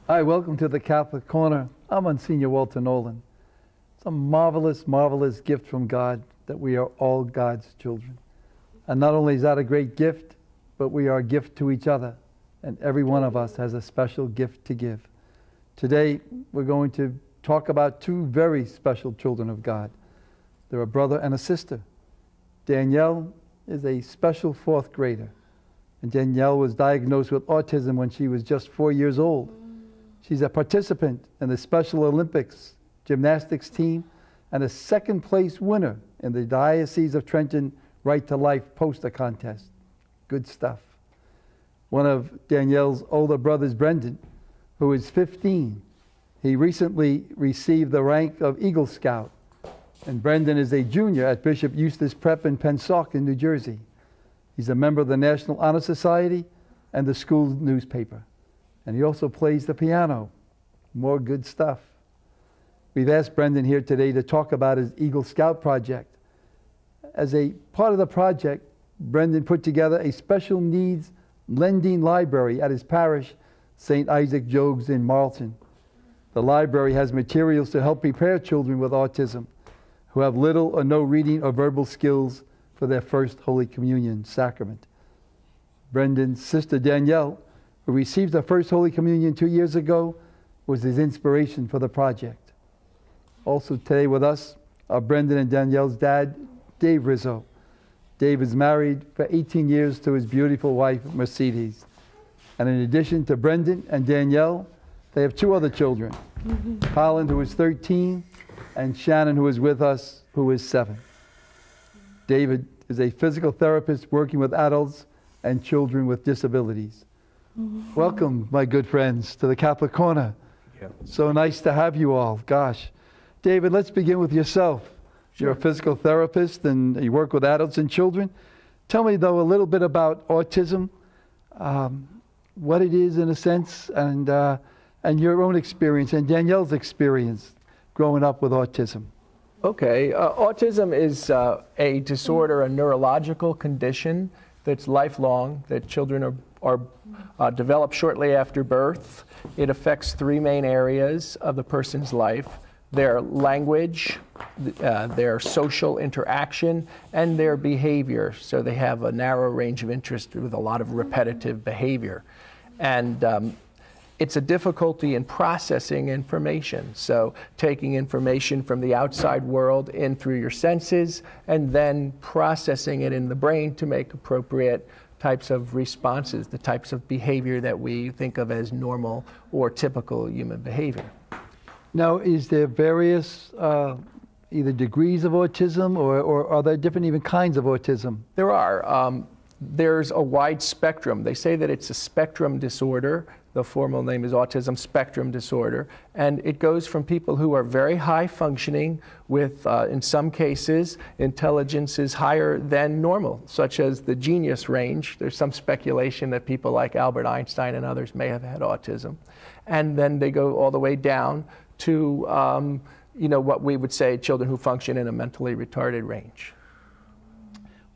Hi, welcome to the Catholic Corner. I'm Monsignor Walter Nolan. It's a marvelous, marvelous gift from God that we are all God's children. And not only is that a great gift, but we are a gift to each other. And every one of us has a special gift to give. Today, we're going to talk about two very special children of God. They're a brother and a sister. Danielle is a special fourth grader. And Danielle was diagnosed with autism when she was just 4 years old. She's a participant in the Special Olympics gymnastics team and a second place winner in the Diocese of Trenton Right to Life poster contest. Good stuff. One of Danielle's older brothers, Brendan, who is 15, he recently received the rank of Eagle Scout. And Brendan is a junior at Bishop Eustace Prep in Pennsauken, New Jersey. He's a member of the National Honor Society and the school newspaper. And he also plays the piano. More good stuff. We've asked Brendan here today to talk about his Eagle Scout project. As a part of the project, Brendan put together a special needs lending library at his parish, St. Isaac Jogues in Marlton. The library has materials to help prepare children with autism who have little or no reading or verbal skills for their first Holy Communion sacrament. Brendan's sister Danielle, who received her first Holy Communion 2 years ago, was his inspiration for the project. Also today with us are Brendan and Danielle's dad, Dave Rizzo. Dave is married for 18 years to his beautiful wife, Mercedes. And in addition to Brendan and Danielle, they have two other children, Colin, who is 13, and Shannon, who is with us, who is 7. David is a physical therapist working with adults and children with disabilities. Welcome, my good friends, to the Catholic Corner. So nice to have you all. Gosh. David, let's begin with yourself. You're a physical therapist and you work with adults and children. Tell me, though, a little bit about autism, what it is in a sense, and your own experience and Danielle's experience growing up with autism. Okay, autism is a disorder, a neurological condition that's lifelong, that children are develop shortly after birth. It affects 3 main areas of the person's life: their language, their social interaction, and their behavior. So they have a narrow range of interest with a lot of repetitive behavior. And it's a difficulty in processing information. So taking information from the outside world in through your senses and then processing it in the brain to make appropriate types of responses, the types of behavior that we think of as normal or typical human behavior. Now, is there various either degrees of autism or are there different even kinds of autism? There are. There's a wide spectrum. They say that it's a spectrum disorder. The formal name is autism spectrum disorder. And it goes from people who are very high functioning with, in some cases, intelligence is higher than normal, such as the genius range. There's some speculation that people like Albert Einstein and others may have had autism. And then they go all the way down to what we would say children who function in a mentally retarded range.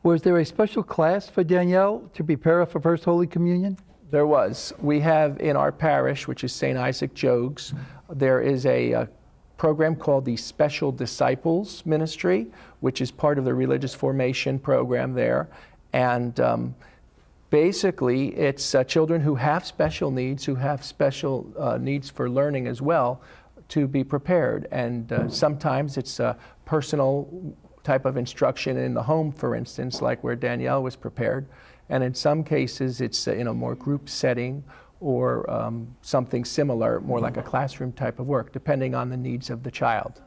Was there a special class for Danielle to prepare her for First Holy Communion? There was. We have in our parish, which is St. Isaac Jogues, there is a program called the Special Disciples Ministry, which is part of the religious formation program there. And basically, it's children who have special needs, who have special needs for learning as well, to be prepared. And sometimes it's a personal type of instruction in the home, for instance, like where Danielle was prepared. And in some cases, it's in a more group setting or something similar, more like a classroom type of work, depending on the needs of the child.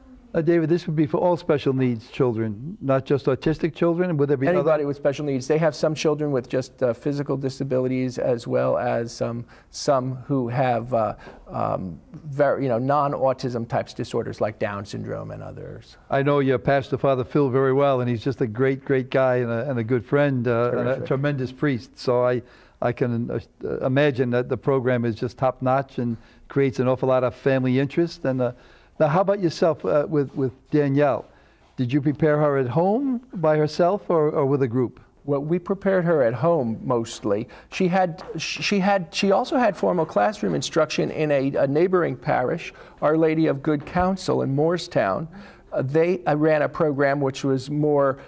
David, this would be for all special needs children, not just autistic children? Would there be anybody with special needs? They have some children with just physical disabilities, as well as some who have non-autism types disorders like Down syndrome and others. I know your pastor, Father Phil, very well, and he's just a great, great guy and a good friend and a tremendous priest. So I can imagine that the program is just top-notch and creates an awful lot of family interest. And now, how about yourself with Danielle? Did you prepare her at home by herself or with a group? Well, we prepared her at home mostly. She also had formal classroom instruction in a neighboring parish, Our Lady of Good Counsel in Moorestown. They ran a program which was more,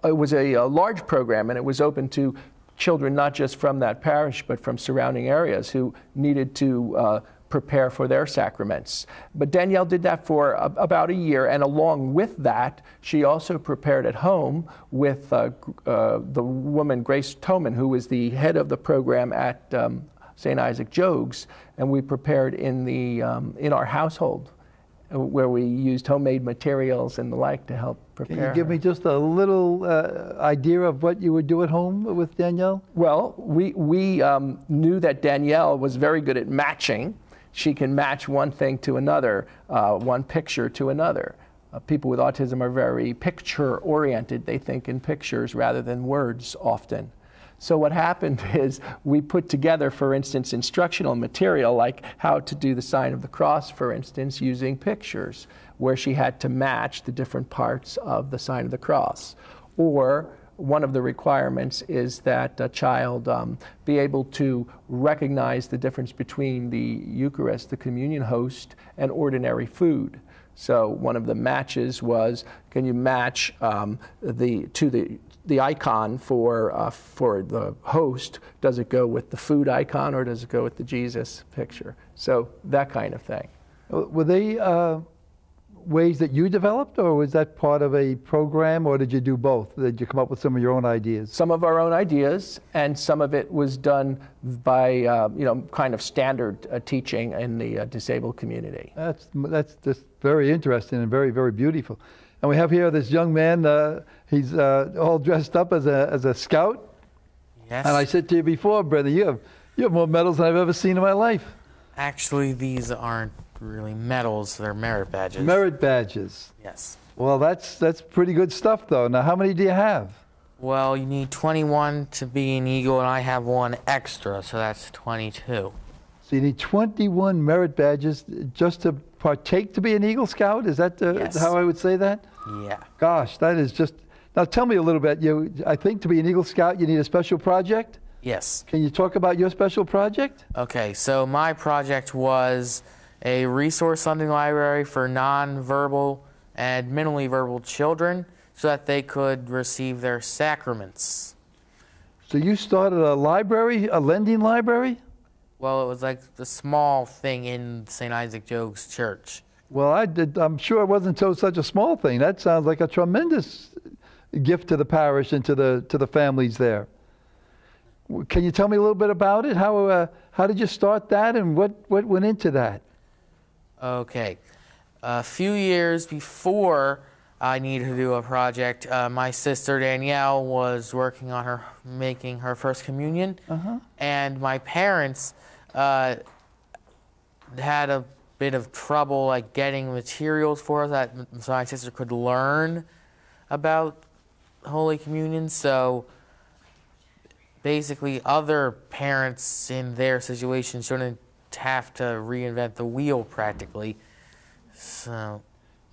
it was a large program, and it was open to children not just from that parish but from surrounding areas who needed to prepare for their sacraments. But Danielle did that for about a year, and along with that, she also prepared at home with the woman Grace Toman, who was the head of the program at St. Isaac Jogues, and we prepared in our household, where we used homemade materials and the like to help prepare. Can you give me just a little idea of what you would do at home with Danielle? Well, we knew that Danielle was very good at matching. She can match one thing to another, one picture to another. People with autism are very picture-oriented. They think in pictures rather than words often. So what happened is we put together, for instance, instructional material like how to do the sign of the cross, for instance, using pictures, where she had to match the different parts of the sign of the cross. Or one of the requirements is that a child be able to recognize the difference between the Eucharist, the communion host, and ordinary food. So one of the matches was, can you match the icon for the host? Does it go with the food icon, or does it go with the Jesus picture? So that kind of thing. Were they ways that you developed, or was that part of a program, or did you do both? Did you come up with some of your own ideas? Some of our own ideas, and some of it was done by kind of standard teaching in the disabled community. That's just very interesting and very, very beautiful. And we have here this young man. He's all dressed up as a scout. Yes. And I said to you before, brother, you have more medals than I've ever seen in my life. Actually, these aren't really medals, they're merit badges. Merit badges. Yes. Well, that's pretty good stuff, though. Now, how many do you have? Well, you need 21 to be an Eagle, and I have one extra, so that's 22. So you need 21 merit badges just to partake to be an Eagle Scout? Is that Yes. how I would say that? Yeah. Gosh, that is just... Now, tell me a little bit. I think to be an Eagle Scout, you need a special project? Yes. Can you talk about your special project? Okay, so my project was a resource funding library for nonverbal and minimally verbal children so that they could receive their sacraments. So you started a library, a lending library? Well, it was like the small thing in St. Isaac Jogues Church. Well, I'm sure it wasn't such a small thing. That sounds like a tremendous gift to the parish and to the families there. Can you tell me a little bit about it? How did you start that, and what went into that? Okay. A few years before I needed to do a project, my sister Danielle was working on making her first communion, and my parents had a bit of trouble like getting materials for us so my sister could learn about Holy Communion. So basically other parents in their situation shouldn't have to reinvent the wheel practically. So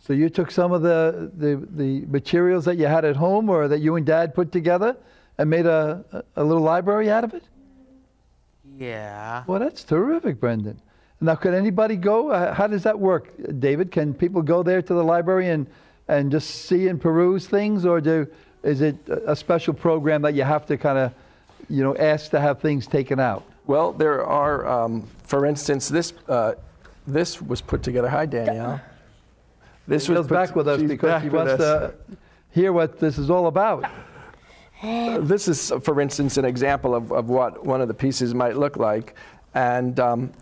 you took some of the materials that you had at home or that you and Dad put together and made a little library out of it? yeah. Well, that's terrific, Brendan. Now, could anybody go? How does that work, David? Can people go there to the library and just see and peruse things, or is it a special program that you have to kind of, ask to have things taken out? Well, there are, for instance, this was put together. Hi, Danielle. This was back with us because she wants to hear what this is all about. This is, for instance, an example of what one of the pieces might look like. And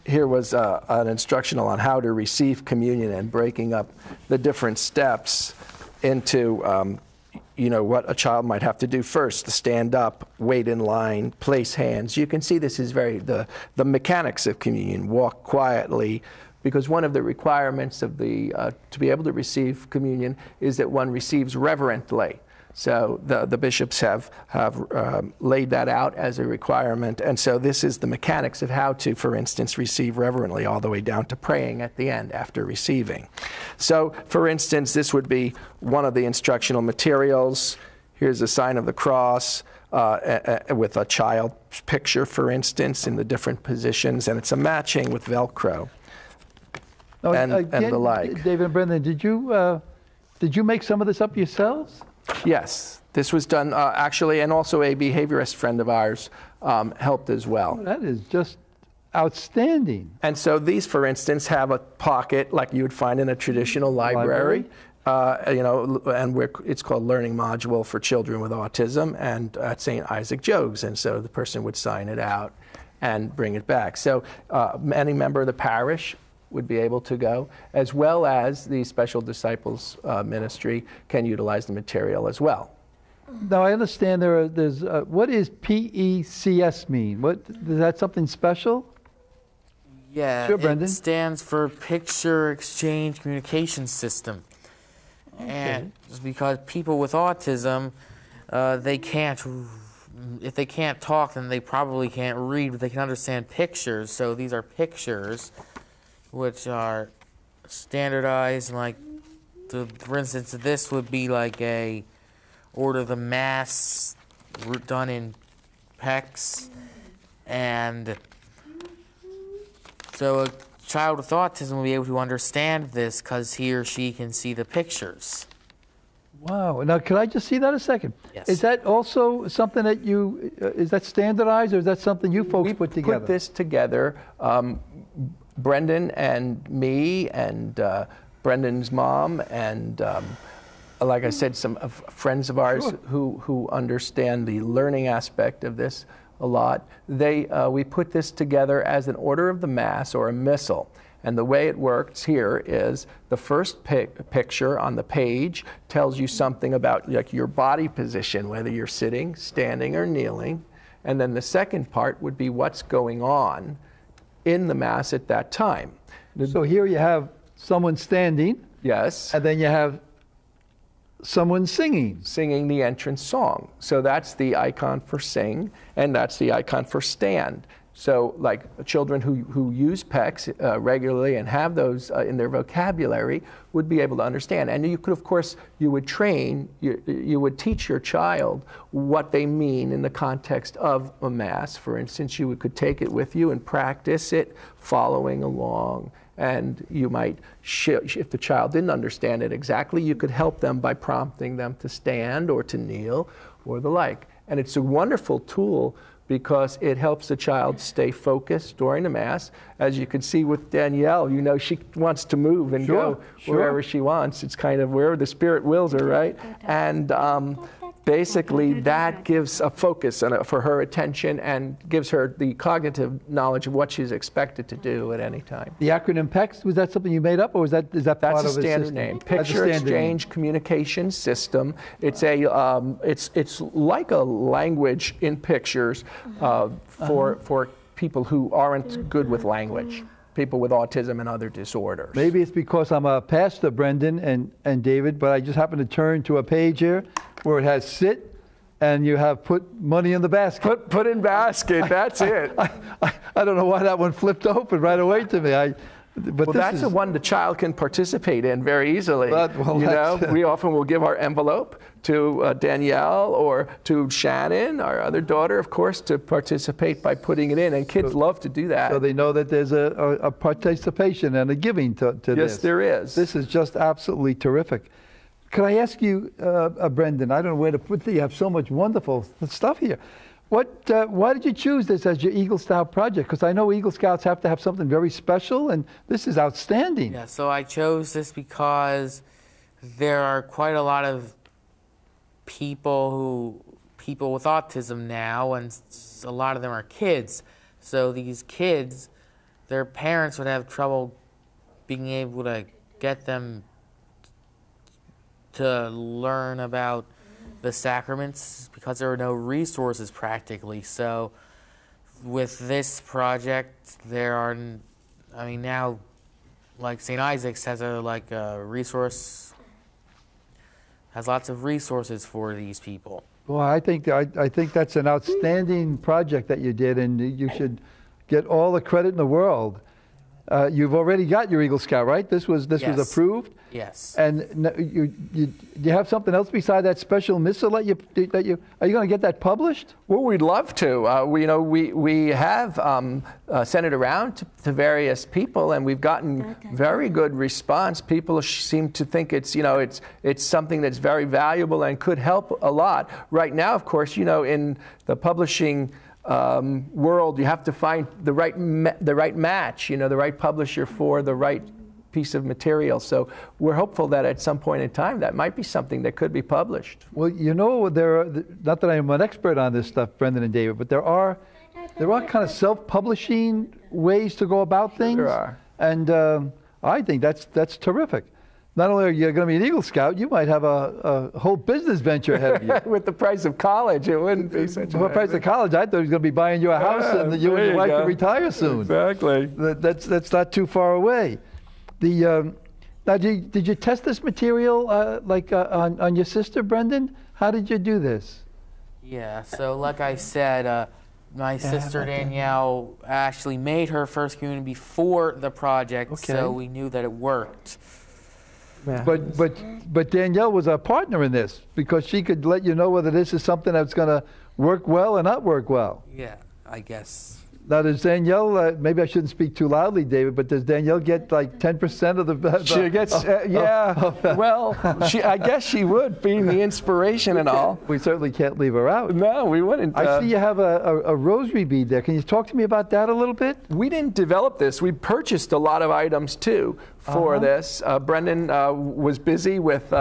here was an instructional on how to receive communion and breaking up the different steps into what a child might have to do first: to stand up, wait in line, place hands. You can see this is the mechanics of communion. Walk quietly, because one of the requirements of to be able to receive communion is that one receives reverently. So the bishops have laid that out as a requirement, and so this is the mechanics of how to, for instance, receive reverently, all the way down to praying at the end after receiving. So, for instance, this would be one of the instructional materials. Here's a sign of the cross with a child picture, for instance, in the different positions, and it's a matching with Velcro. Now, and again, the like. David and Brendan, did you make some of this up yourselves? Yes, this was done actually, and also a behaviorist friend of ours helped as well. Oh, that is just outstanding. And so these, for instance, have a pocket like you would find in a traditional library. You know, and it's called Learning Module for Children with Autism, and at St. Isaac Jogues. And so the person would sign it out and bring it back. So any member of the parish would be able to go, as well as the Special Disciples Ministry can utilize the material as well. Now, I understand there's, what does PECS mean? Is that something special? Yeah, sure, Brendan. It stands for Picture Exchange Communication System. Okay. And it's because people with autism, if they can't talk, then they probably can't read, but they can understand pictures. So these are pictures which are standardized, like, for instance, this would be like a order of the Mass done in PECS, and so a child with autism will be able to understand this because he or she can see the pictures. Wow. Now, could I just see that a second? Yes. Is that also something that you, is that standardized, or is that something you folks put together? We put this together. Brendan and me and Brendan's mom and, like I said, some friends of ours Sure. who understand the learning aspect of this a lot. We put this together as an order of the Mass or a missal. And the way it works here is the first picture on the page tells you something about like your body position, whether you're sitting, standing, or kneeling. And then the second part would be what's going on in the Mass at that time. So here you have someone standing. Yes. And then you have someone singing. Singing the entrance song. So that's the icon for sing, and that's the icon for stand. So like children who use PECS regularly and have those in their vocabulary would be able to understand. And you could, of course, you would train, you would teach your child what they mean in the context of a Mass. For instance, you could take it with you and practice it following along. And you might, if the child didn't understand it exactly, you could help them by prompting them to stand or to kneel or the like. And it's a wonderful tool because it helps the child stay focused during the Mass. As you can see with Danielle, you know, she wants to move and go wherever she wants. It's kind of wherever the Spirit wills her, right? And basically that gives a focus for her attention and gives her the cognitive knowledge of what she's expected to do at any time. The acronym PECS, was that something you made up, or is that part of a system? That's a standard name. Picture Exchange Communication System. It's it's like a language in pictures for people who aren't good with language. People with autism and other disorders. Maybe it's because I'm a pastor, Brendan and David, but I just happened to turn to a page here where it has sit, and you have put money in the basket. Put in basket, that's it. I don't know why that one flipped open right away to me. But that's the one the child can participate in very easily. Well, you know, we often will give our envelope to Danielle or to Shannon, our other daughter, of course, to participate by putting it in. And kids love to do that. So they know that there's a participation and a giving to this. Yes, there is. This is just absolutely terrific. Could I ask you, Brendan, I don't know where to put this. You have so much wonderful stuff here. Why did you choose this as your Eagle Scout project? Because I know Eagle Scouts have to have something very special, and this is outstanding. Yeah, so I chose this because there are quite a lot of people with autism now, and a lot of them are kids. So these kids, their parents would have trouble being able to get them to learn about the sacraments because there are no resources practically. So with this project, there are, I mean, now like St. Isaac's has a resource, has lots of resources for these people. Well, I think that's an outstanding project that you did, and you should get all the credit in the world. you've already got your Eagle Scout, right? This was Yes. approved. Yes. And do you have something else beside that special missile that you are you going to get that published? Well, we'd love to. We have sent it around to various people, and we've gotten very good response. People seem to think it's something that's very valuable and could help a lot. Right now, of course, in the publishing world, you have to find the right match, the right publisher for the right piece of material. So we're hopeful that at some point in time that might be something that could be published. Well, there are, not that I'm an expert on this stuff, Brendan and David, but there are kind of self-publishing ways to go about things. There are. And I think that's terrific. Not only are you going to be an Eagle Scout, you might have a whole business venture ahead of you. With the price of college, it wouldn't be such a... Well, the price of college, I thought he was going to be buying you a house and you and your wife could retire soon. Exactly. That's not too far away. Now, did you test this material on your sister, Brendan? How did you do this? Yeah, so like I said, my sister Danielle actually made her first communion before the project, so we knew that it worked. Yeah. But Danielle was a partner in this because she could let you know whether this is something that's going to work well or not work well. Yeah, I guess. Now, does Danielle, maybe I shouldn't speak too loudly, David, but does Danielle get like 10% of the... She gets, well, I guess she would, being the inspiration and all. We certainly can't leave her out. No, we wouldn't. I see you have a rosary bead there. Can you talk to me about that a little bit? We didn't develop this. We purchased a lot of items, too, for this. Brendan was busy with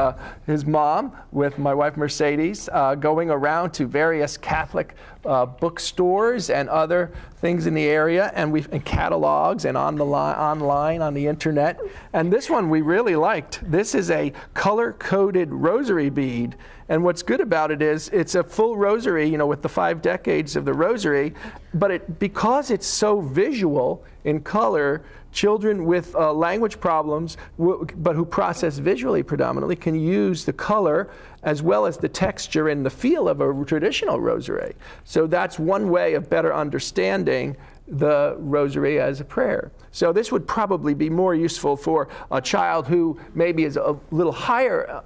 his mom, with my wife Mercedes, going around to various Catholic bookstores and other things in the area, and catalogs and online on the internet. And this one we really liked. This is a color-coded rosary bead. And what's good about it is it's a full rosary, with the 5 decades of the rosary, but because it's so visual in color, children with language problems, but who process visually predominantly, can use the color as well as the texture and the feel of a traditional rosary. So that's one way of better understanding the rosary as a prayer. So this would probably be more useful for a child who maybe is a little higher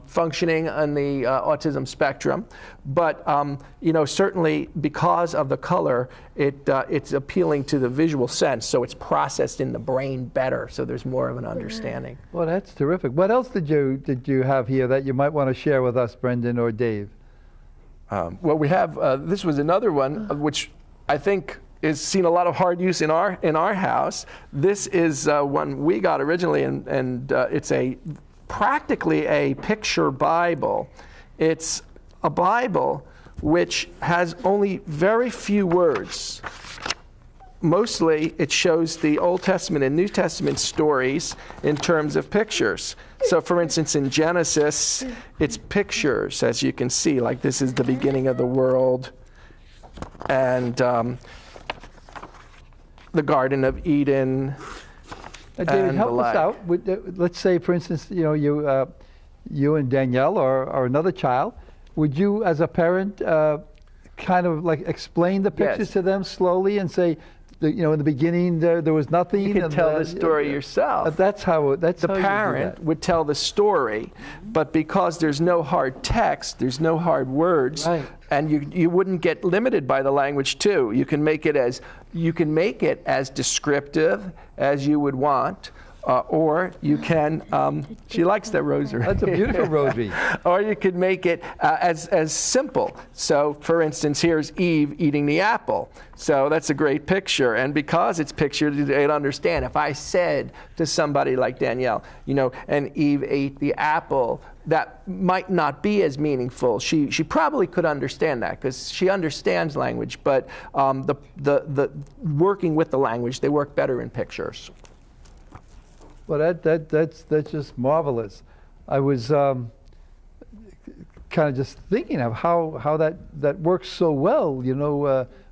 functioning on the autism spectrum, but certainly because of the color, it's appealing to the visual sense, so it's processed in the brain better, so there's more of an understanding. Well, that's terrific. What else did you have here that you might want to share with us, Brendan or Dave? Well, we have, this was another one, which I think is seen a lot of hard use in our house. This is one we got originally, and it's practically a picture Bible. It's a Bible which has only very few words. Mostly it shows the Old Testament and New Testament stories in terms of pictures. So for instance, in Genesis, it's pictures, as you can see, like this is the beginning of the world, and the Garden of Eden. David, help us out. Let's say, for instance, you and Danielle or another child. Would you, as a parent, kind of like explain the pictures to them slowly and say, in the beginning there was nothing? You can tell the story yourself. That's how. The parent would tell the story, but because there's no hard text, there's no hard words, and you wouldn't get limited by the language too. You can make it as descriptive as you would want. Or you can, she likes that rosary. That's a beautiful rosary. Or you could make it as simple. So, for instance, here's Eve eating the apple. So that's a great picture. And because it's pictured, they'd understand. If I said to somebody like Danielle, and Eve ate the apple, that might not be as meaningful. She probably could understand that because she understands language. But the working with the language, they work better in pictures. Well, that's just marvelous. I was kind of just thinking of how that works so well,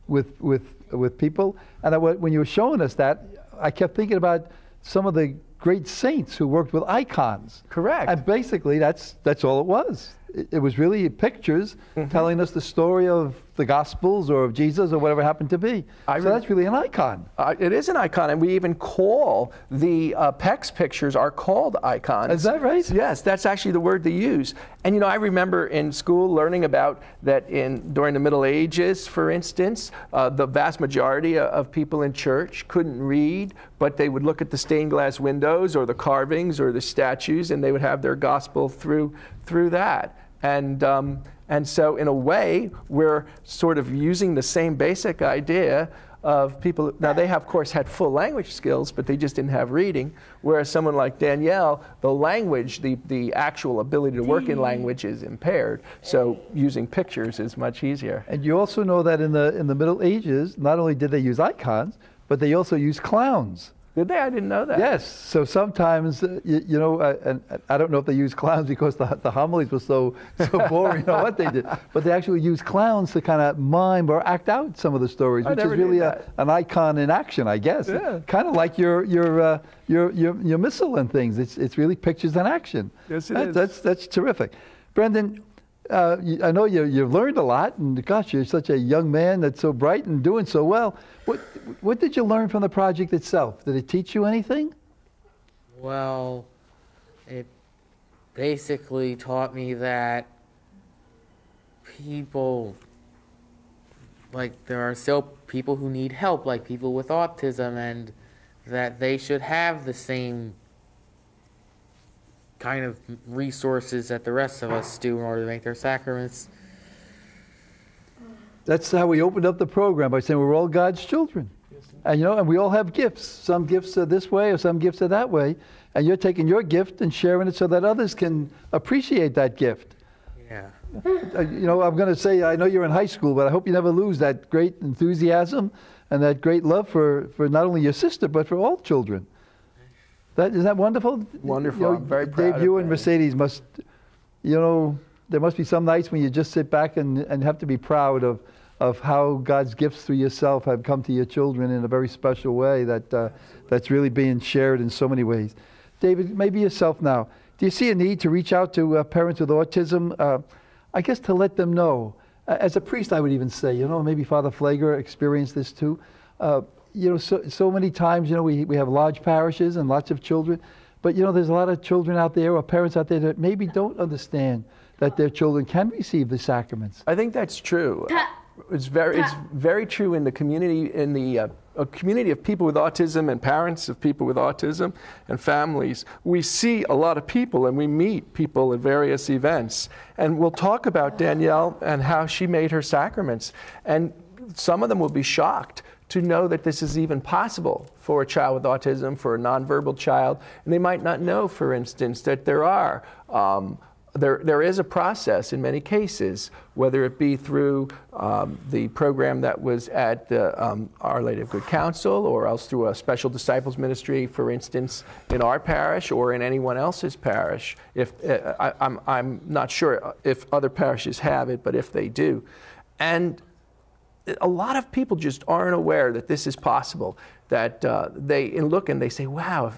with people. And when you were showing us that, I kept thinking about some of the great saints who worked with icons. Correct. And basically, that's all it was. it was really pictures telling us the story of the Gospels or of Jesus or whatever it happened to be. So that's really an icon. It is an icon, and we even call the PECS pictures are called icons. Is that right? Yes, that's actually the word they use. And I remember in school learning about that during the Middle Ages, for instance, the vast majority of people in church couldn't read, but they would look at the stained glass windows or the carvings or the statues, and they would have their gospel through that. And so in a way, we're sort of using the same basic idea of people. Now, they have, of course, had full language skills, but they just didn't have reading, whereas someone like Danielle, the language, the actual ability to work in language is impaired. So using pictures is much easier. And you also know that in the Middle Ages, not only did they use icons, but they also used clowns. Did they? I didn't know that. Yes. So sometimes, and I don't know if they used clowns because the homilies were so boring or what they did, but they actually used clowns to kind of mime or act out some of the stories, which is really an icon in action, I guess. Yeah. Kind of like your missile and things. It's really pictures in action. Yes, it is. That's terrific. Brendan, I know you've learned a lot, and gosh, you're such a young man that's so bright and doing so well. What did you learn from the project itself? Did it teach you anything? Well, it basically taught me that people, there are still people who need help, like people with autism, and that they should have the same kind of resources that the rest of us do in order to make their sacraments. That's how we opened up the program, by saying we're all God's children. And we all have gifts. Some gifts are this way or some gifts are that way. And you're taking your gift and sharing it so that others can appreciate that gift. Yeah. I'm going to say, I know you're in high school, but I hope you never lose that great enthusiasm and that great love for not only your sister, but for all children. Is that wonderful? Wonderful. I'm very proud Dave, you of and that. Mercedes must, there must be some nights when you just sit back and have to be proud of how God's gifts through yourself have come to your children in a very special way that's really being shared in so many ways. David, maybe yourself now. Do you see a need to reach out to parents with autism? I guess to let them know. As a priest, I would even say, maybe Father Flager experienced this too. So many times, we have large parishes and lots of children, but there's a lot of children out there or parents out there that maybe don't understand that their children can receive the sacraments. I think that's true. It's very true in the community, a community of people with autism and parents of people with autism and families. We see a lot of people and we meet people at various events. And we'll talk about Danielle and how she made her sacraments. And some of them will be shocked to know that this is even possible for a child with autism, for a nonverbal child. And they might not know, for instance, that there is a process in many cases, whether it be through the program that was at the Our Lady of Good Counsel, or else through a special disciples ministry, for instance, in our parish or in anyone else's parish. I'm not sure if other parishes have it, but if they do. And a lot of people just aren't aware that this is possible, that they look and they say, wow,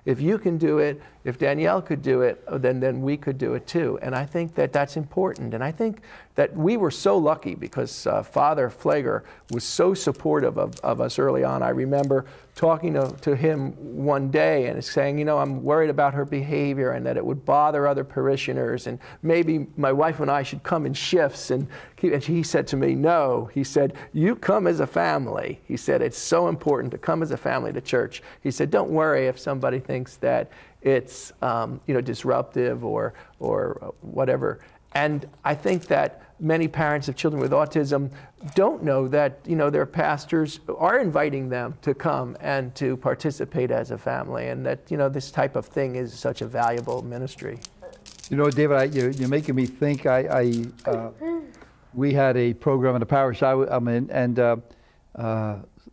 if you can do it, if Danielle could do it, then we could do it too. And I think that that's important. And I think that we were so lucky because Father Flager was so supportive of us early on. I remember talking to him one day and saying, I'm worried about her behavior and that it would bother other parishioners, and maybe my wife and I should come in shifts. And he said to me, no. He said, you come as a family. He said, it's so important to come as a family to church. He said, don't worry if somebody thinks that it's disruptive or whatever. And I think that many parents of children with autism don't know that their pastors are inviting them to come and to participate as a family, and that this type of thing is such a valuable ministry. David, you're making me think. We had a program in the parish I'm in, and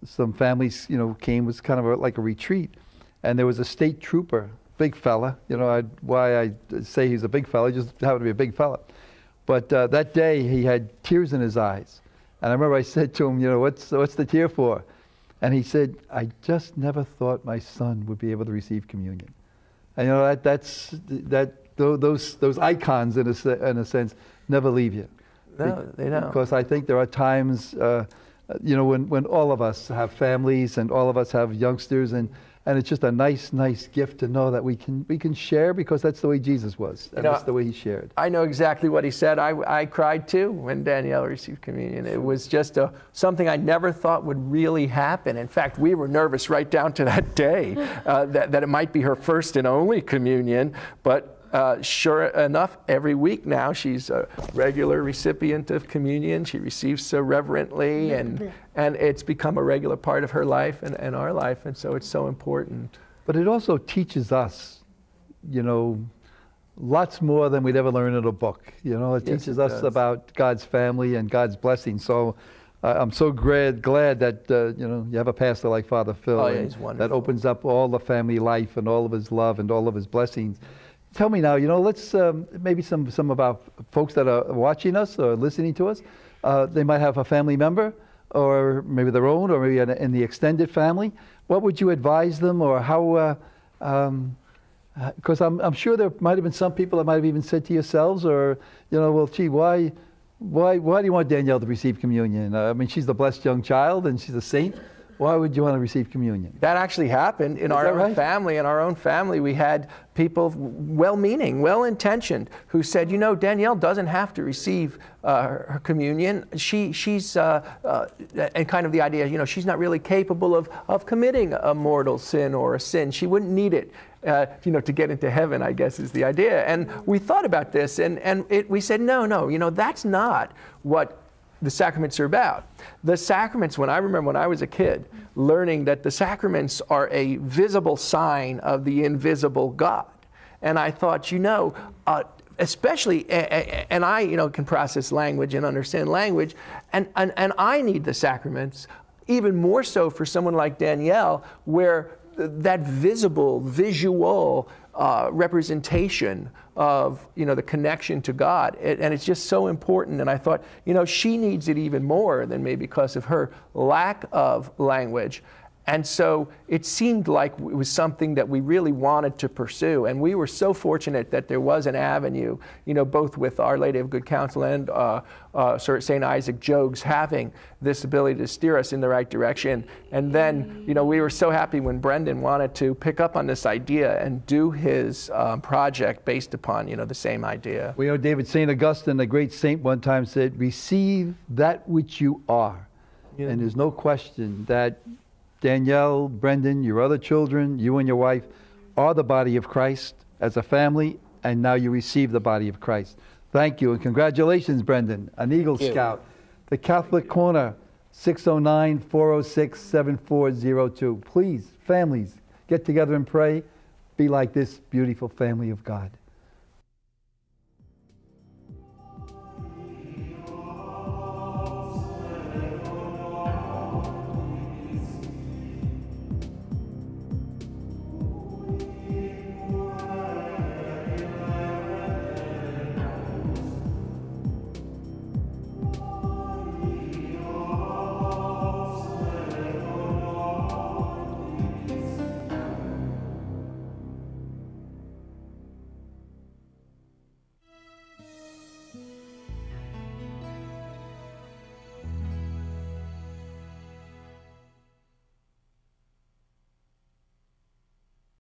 some families came. It was kind of like a retreat, and there was a state trooper, big fella. Why I say he's a big fella, he just happened to be a big fella. But that day he had tears in his eyes. And I remember I said to him, what's the tear for? And he said, I just never thought my son would be able to receive communion. And that those icons, in a sense, never leave you. No, they don't. Because I think there are times, when all of us have families and all of us have youngsters, and it's just a nice gift to know that we can share, because that's the way Jesus was, and that's the way he shared. I know exactly what he said. I cried too when Danielle received communion. It was just something I never thought would really happen. In fact, we were nervous right down to that day that it might be her first and only communion, but sure enough, every week now she's a regular recipient of communion. She receives so reverently, and it's become a regular part of her life and our life, and so it's so important. But it also teaches us, lots more than we'd ever learn in a book. It teaches us about God's family and God's blessing. So I'm so glad that you have a pastor like Father Phil. Oh, yeah, he's wonderful. That opens up all the family life and all of his love and all of his blessings. Tell me now, let's maybe some of our folks that are watching us or listening to us, they might have a family member, or maybe their own, or maybe in the extended family. What would you advise them, or how? Because I'm sure there might have been some people that might have even said to yourselves, or well, gee, why do you want Danielle to receive communion? I mean, she's the blessed young child, and she's a saint. Why would you want to receive communion? That actually happened in our own family. In our own family, we had people, well-meaning, well-intentioned, who said, Danielle doesn't have to receive her communion. She's, and kind of the idea, she's not really capable of committing a mortal sin or a sin. She wouldn't need it, to get into heaven, I guess is the idea. And we thought about this, and we said, no, that's not what the sacraments are about. The sacraments, I remember when I was a kid, learning that the sacraments are a visible sign of the invisible God. And I thought, especially, and I, can process language and understand language, and I need the sacraments, even more so for someone like Danielle, where that visual representation of the connection to God, and it's just so important. And I thought, she needs it even more than maybe because of her lack of language. And so it seemed like it was something that we really wanted to pursue. And we were so fortunate that there was an avenue, both with Our Lady of Good Counsel and Sir St. Isaac Jogues having this ability to steer us in the right direction. And then, we were so happy when Brendan wanted to pick up on this idea and do his project based upon, the same idea. We know David St. Augustine, the great saint, one time said, "Receive that which you are." Yeah. And there's no question that Danielle, Brendan, your other children, you and your wife are the body of Christ as a family, and now you receive the body of Christ. Thank you, and congratulations, Brendan, an Eagle Scout. The Catholic Corner, 609-406-7402. Please, families, get together and pray. Be like this beautiful family of God.